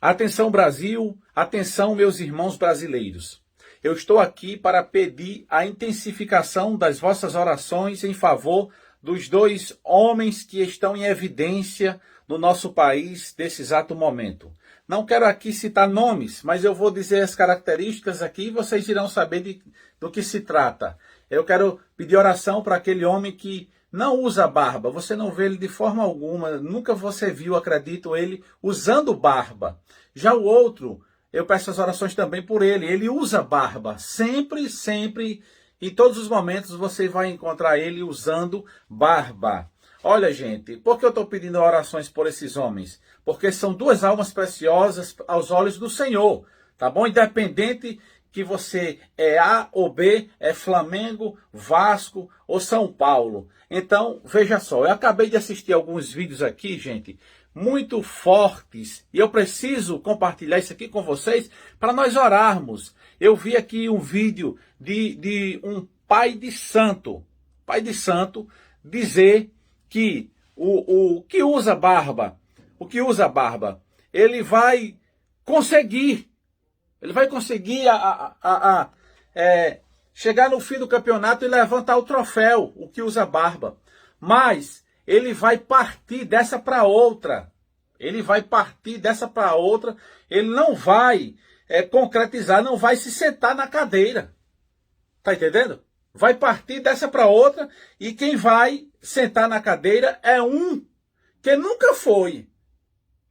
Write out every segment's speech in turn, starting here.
Atenção Brasil, atenção meus irmãos brasileiros. Eu estou aqui para pedir a intensificação das vossas orações em favor dos dois homens que estão em evidência no nosso país nesse exato momento. Não quero aqui citar nomes, mas eu vou dizer as características aqui e vocês irão saber do que se trata. Eu quero pedir oração para aquele homem que não usa barba. Você não vê ele de forma alguma. Nunca você viu, acredito, ele usando barba. Já o outro, eu peço as orações também por ele. Ele usa barba. Sempre, sempre, em todos os momentos você vai encontrar ele usando barba. Olha, gente, por que eu estou pedindo orações por esses homens? Porque são duas almas preciosas aos olhos do Senhor, tá bom? Independente que você é A ou B, é Flamengo, Vasco ou São Paulo. Então, veja só, eu acabei de assistir alguns vídeos aqui, gente, muito fortes, e eu preciso compartilhar isso aqui com vocês para nós orarmos. Eu vi aqui um vídeo de um pai de santo dizer que o que usa barba, ele vai conseguir chegar no fim do campeonato e levantar o troféu, o que usa barba. Mas ele vai partir dessa para outra. Ele não vai concretizar, não vai se sentar na cadeira. Tá entendendo? Vai partir dessa para outra e quem vai sentar na cadeira é um que nunca foi.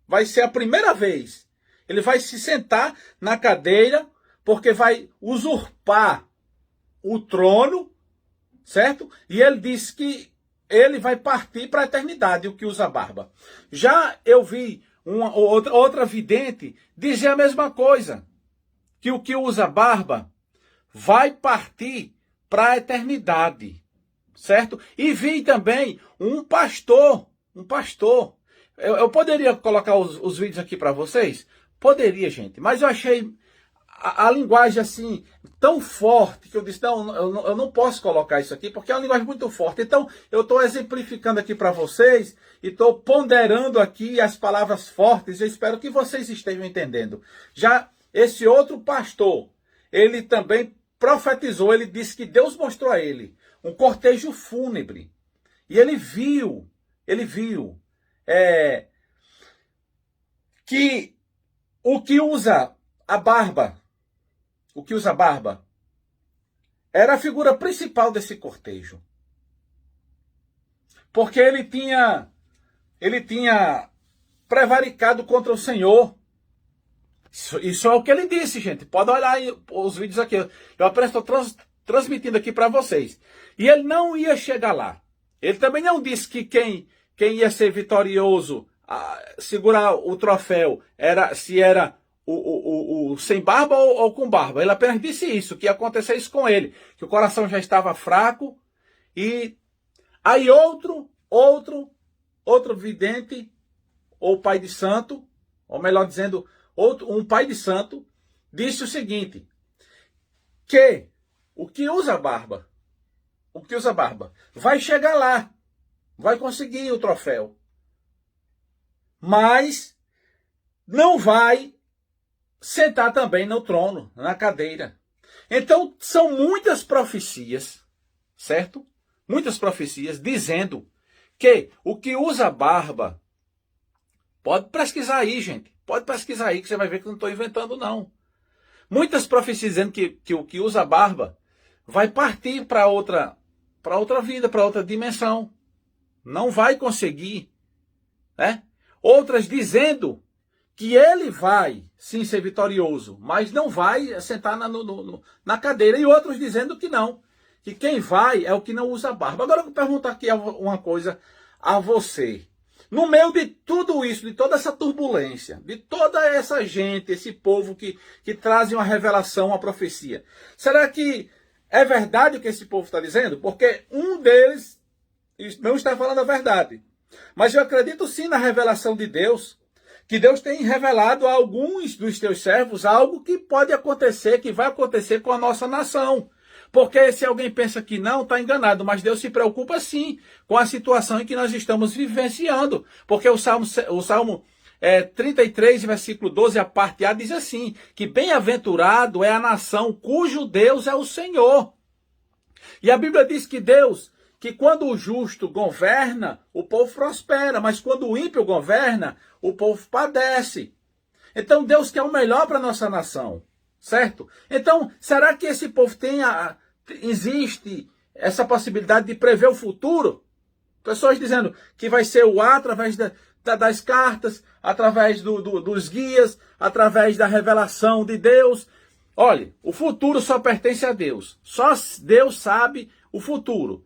Vai ser a primeira vez. Ele vai se sentar na cadeira porque vai usurpar o trono, certo? E ele diz que ele vai partir para a eternidade, o que usa barba. Já eu vi outra vidente dizer a mesma coisa, que o que usa barba vai partir para a eternidade, certo? E vi também um pastor. Eu poderia colocar os vídeos aqui para vocês? Poderia, gente, mas eu achei a linguagem assim tão forte que eu disse, não, eu não posso colocar isso aqui porque é uma linguagem muito forte. Então eu estou exemplificando aqui para vocês e estou ponderando aqui as palavras fortes. Eu espero que vocês estejam entendendo. Já esse outro pastor, ele também profetizou, ele disse que Deus mostrou a ele um cortejo fúnebre e ele viu que o que usa barba era a figura principal desse cortejo. Porque ele tinha prevaricado contra o Senhor. Isso é o que ele disse, gente. Pode olhar aí os vídeos aqui. Eu apenas estou transmitindo aqui para vocês. E ele não ia chegar lá. Ele também não disse que quem ia ser vitorioso, segurar o troféu, se era o sem barba ou com barba. Ele apenas disse isso, que ia acontecer isso com ele, que o coração já estava fraco. E aí outro vidente, ou pai de santo, ou melhor dizendo, um pai de santo, disse o seguinte, que o que usa barba vai chegar lá, vai conseguir o troféu, mas não vai sentar também no trono, na cadeira. Então, são muitas profecias, certo? Muitas profecias dizendo que o que usa barba, pode pesquisar aí, gente. Pode pesquisar aí que você vai ver que eu não estou inventando, não. Muitas profecias dizendo que o que usa barba vai partir para outra vida, para outra dimensão. Não vai conseguir, né? Outras dizendo que ele vai sim ser vitorioso, mas não vai sentar na cadeira. E outros dizendo que não, que quem vai é o que não usa barba. Agora eu vou perguntar aqui uma coisa a você. No meio de tudo isso, de toda essa turbulência, de toda essa gente, esse povo que trazem uma revelação, uma profecia, será que é verdade o que esse povo está dizendo? Porque um deles não está falando a verdade. Mas eu acredito sim na revelação de Deus, que Deus tem revelado a alguns dos teus servos algo que pode acontecer, que vai acontecer com a nossa nação. Porque se alguém pensa que não, está enganado. Mas Deus se preocupa sim com a situação em que nós estamos vivenciando. Porque o Salmo 33, versículo 12, a parte A, diz assim, que bem-aventurado é a nação cujo Deus é o Senhor. E a Bíblia diz que Deus, que quando o justo governa, o povo prospera, mas quando o ímpio governa, o povo padece. Então Deus quer o melhor para a nossa nação, certo? Então, será que esse povo existe essa possibilidade de prever o futuro? Pessoas dizendo que vai ser o A através das cartas, através dos guias, através da revelação de Deus. Olha, o futuro só pertence a Deus. Só Deus sabe o futuro,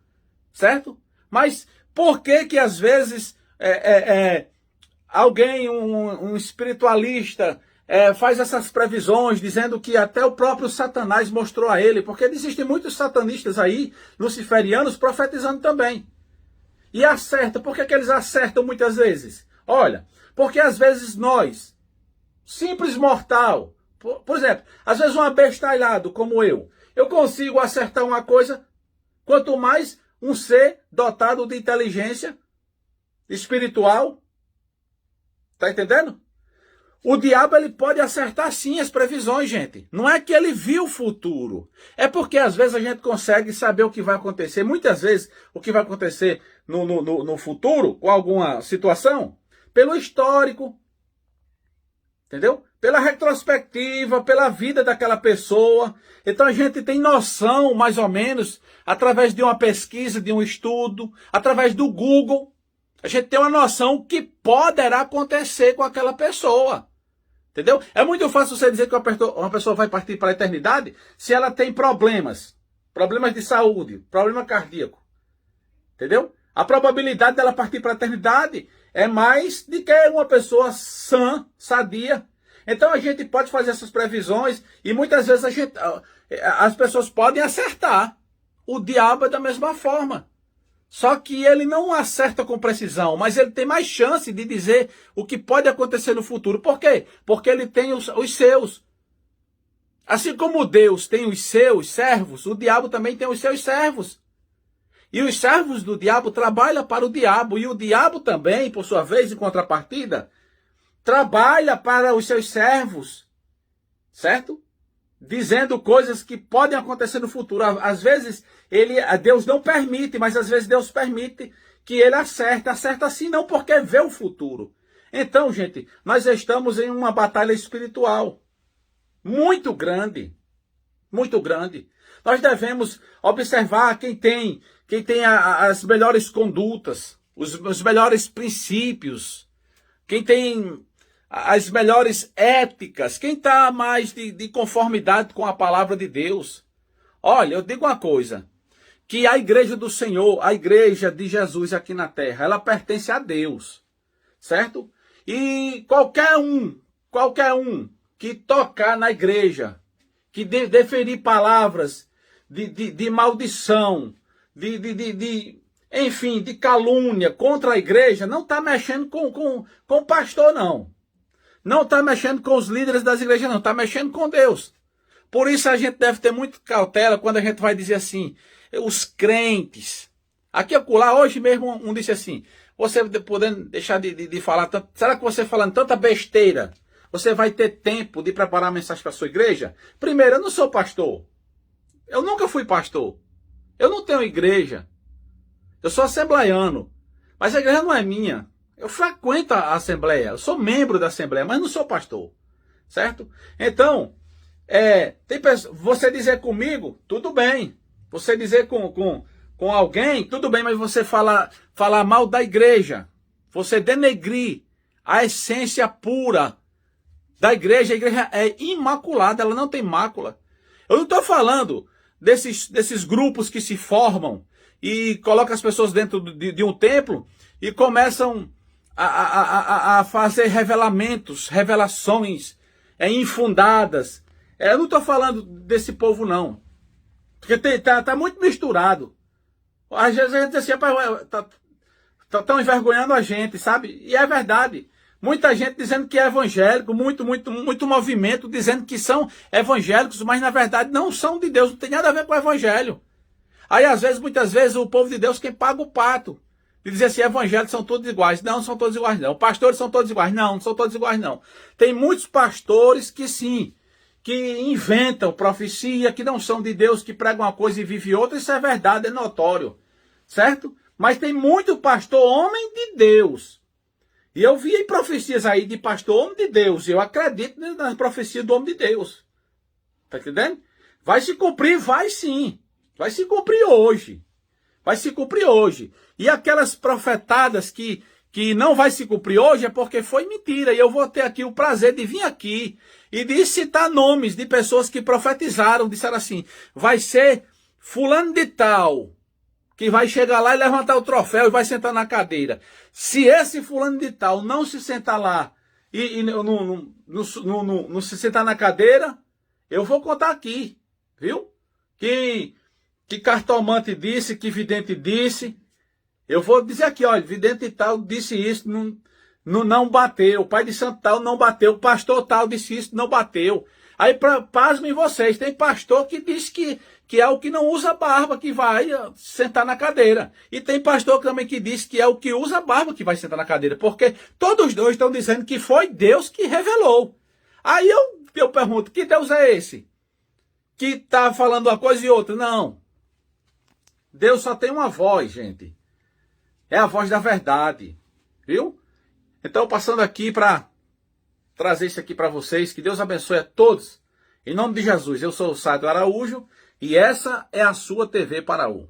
certo? Mas por que às vezes alguém, um espiritualista, faz essas previsões, dizendo que até o próprio Satanás mostrou a ele? Porque existem muitos satanistas aí, luciferianos, profetizando também. E acerta. Por que eles acertam muitas vezes? Olha, porque às vezes nós, simples mortal, por exemplo, às vezes um abestalhado como eu consigo acertar uma coisa, quanto mais um ser dotado de inteligência espiritual. Tá entendendo? O diabo, ele pode acertar sim as previsões, gente. Não é que ele viu o futuro. É porque às vezes a gente consegue saber o que vai acontecer. Muitas vezes o que vai acontecer no futuro, com alguma situação, pelo histórico, entendeu? Pela retrospectiva, pela vida daquela pessoa. Então a gente tem noção, mais ou menos, através de uma pesquisa, de um estudo, através do Google, a gente tem uma noção que poderá acontecer com aquela pessoa. Entendeu? É muito fácil você dizer que uma pessoa vai partir para a eternidade se ela tem problemas de saúde, problema cardíaco. Entendeu? A probabilidade dela partir para a eternidade é mais do que uma pessoa sã, sadia. Então a gente pode fazer essas previsões e muitas vezes as pessoas podem acertar. O diabo é da mesma forma. Só que ele não acerta com precisão, mas ele tem mais chance de dizer o que pode acontecer no futuro. Por quê? Porque ele tem os seus. Assim como Deus tem os seus servos, o diabo também tem os seus servos. E os servos do diabo trabalham para o diabo. E o diabo também, por sua vez, em contrapartida, trabalha para os seus servos. Certo? Dizendo coisas que podem acontecer no futuro. Às vezes, Deus não permite, mas às vezes Deus permite que ele acerte. Acerta assim não, porque vê o futuro. Então, gente, nós estamos em uma batalha espiritual muito grande. Muito grande. Nós devemos observar quem tem as melhores condutas, os melhores princípios, quem tem as melhores éticas, quem está mais de conformidade com a palavra de Deus. Olha, eu digo uma coisa, que a igreja do Senhor, a igreja de Jesus aqui na terra, ela pertence a Deus, certo? E qualquer um que tocar na igreja, que deferir palavras de maldição, enfim, de calúnia contra a igreja, não está mexendo com o pastor, não. Não está mexendo com os líderes das igrejas, não. Está mexendo com Deus. Por isso a gente deve ter muita cautela quando a gente vai dizer assim, os crentes. Aqui acolá, hoje mesmo um disse assim, você podendo deixar de falar tanto, será que você falando tanta besteira, você vai ter tempo de preparar a mensagem para a sua igreja? Primeiro, eu não sou pastor. Eu nunca fui pastor. Eu não tenho igreja. Eu sou assembleiano. Mas a igreja não é minha. Eu frequento a Assembleia, eu sou membro da Assembleia, mas não sou pastor, certo? Então, você dizer comigo, tudo bem. Você dizer com alguém, tudo bem, mas você falar mal da igreja, você denegrir a essência pura da igreja, a igreja é imaculada, ela não tem mácula. Eu não estou falando desses grupos que se formam e colocam as pessoas dentro de um templo e começam a fazer revelações infundadas. Eu não estou falando desse povo, não. Porque tá muito misturado. Às vezes a gente diz assim, estão envergonhando a gente, sabe? E é verdade. Muita gente dizendo que é evangélico, muito movimento dizendo que são evangélicos, mas na verdade não são de Deus, não tem nada a ver com o evangelho. Aí muitas vezes o povo de Deus quem paga o pato. De dizer assim, evangélicos são todos iguais. Não, são todos iguais não. Pastores são todos iguais. Não, não são todos iguais não. Tem muitos pastores que sim, que inventam profecia, que não são de Deus, que pregam uma coisa e vivem outra. Isso é verdade, é notório. Certo? Mas tem muito pastor homem de Deus. E eu vi profecias aí de pastor homem de Deus. E eu acredito nas profecias do homem de Deus. Tá entendendo? Vai se cumprir? Vai sim. Vai se cumprir hoje. Vai se cumprir hoje. E aquelas profetadas que não vai se cumprir hoje é porque foi mentira. E eu vou ter aqui o prazer de vir aqui e de citar nomes de pessoas que profetizaram. Disseram assim, vai ser fulano de tal, que vai chegar lá e levantar o troféu e vai sentar na cadeira. Se esse fulano de tal não se sentar lá e não se sentar na cadeira, eu vou contar aqui, viu? Que cartomante disse, que vidente disse. Eu vou dizer aqui, olha, vidente tal disse isso, não bateu. O pai de santo tal não bateu. O pastor tal disse isso, não bateu. Aí, pasmem vocês, tem pastor que diz que é o que não usa barba que vai sentar na cadeira. E tem pastor também que diz que é o que usa barba que vai sentar na cadeira. Porque todos os dois estão dizendo que foi Deus que revelou. Aí eu pergunto, que Deus é esse? Que está falando uma coisa e outra? Não. Deus só tem uma voz, gente. É a voz da verdade. Viu? Então, passando aqui para trazer isso aqui para vocês. Que Deus abençoe a todos. Em nome de Jesus, eu sou o Saido Araújo. E essa é a sua TV Paraú.